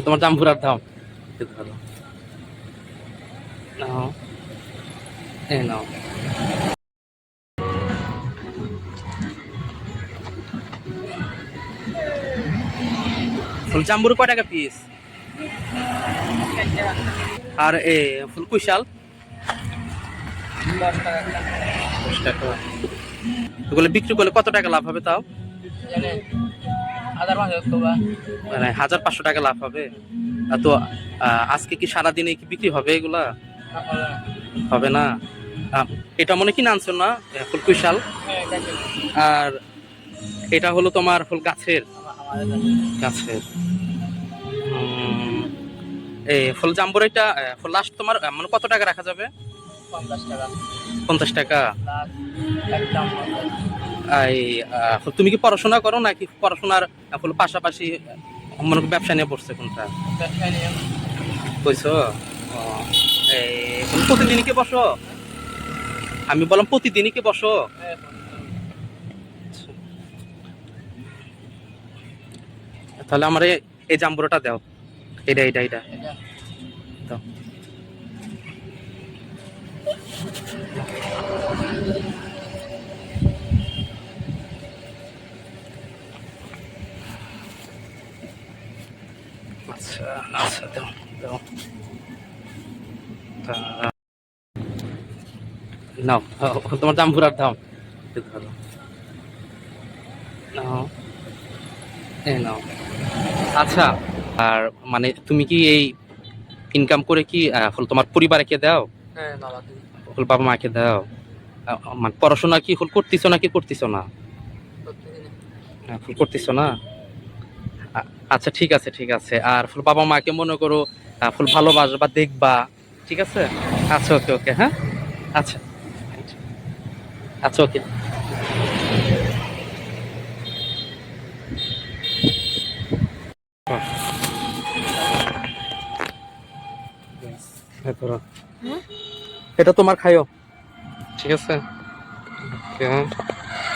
তোমার জাম্বুরার দাম ধরো, নাও এই নাও। ফুল জাম্বুর কয় টাকা পিস? আর এ ফুল কুশাল 10 টাকা। এগুলো বিক্রি করলে কত টাকা লাভ হবে তাও? মানে 1500 টাকা লাভ হবে। তো আজকে কি সারাদিনে কি বিক্রি হবে এগুলা? হবে না। এটা মনে কি আনছো না ফুল কুশাল? আর এটা হলো তোমার ফুল গাছের গাছের এই ফুল জাম্বুর এটা ফুল লাস্ট তোমার মানে কত টাকা রাখা যাবে? 50 টাকা। এই তুমি কি পড়াশোনা করো নাকি পড়াশোনার ফুল পাশাপাশি মনে করো ব্যবসা নিয়ে পড়ছে কোনটা? কইছো? ও, এই তুমি প্রতিদিনই কি বসো? আমি বললাম প্রতিদিনই কি বসো? তাহলে আমার এই জাম্বুরাটা দাও। এটা এটা এটা দাও। আচ্ছা আচ্ছা দাও দাও। নাও তোমার জাম্বুরার দাম ধরো, নাও এই নাও। আচ্ছা, আর মানে তুমি কি এই ইনকাম করে কি ফুল তোমার পরিবারকে দাও? ফুল বাবা মাকে দাও? মানে পড়াশোনা কি ফুল করতেছো নাকি করতেছো না? ফুল করতেছো না। আচ্ছা ঠিক আছে ঠিক আছে। আর ফুল বাবা মাকে মনে করো ফুল ভালোবাসবা দেখবা, ঠিক আছে? আচ্ছা ওকে ওকে, হ্যাঁ আচ্ছা আচ্ছা ওকে। এটা তোমার খাইও, ঠিক আছে? ওকে, হ্যাঁ।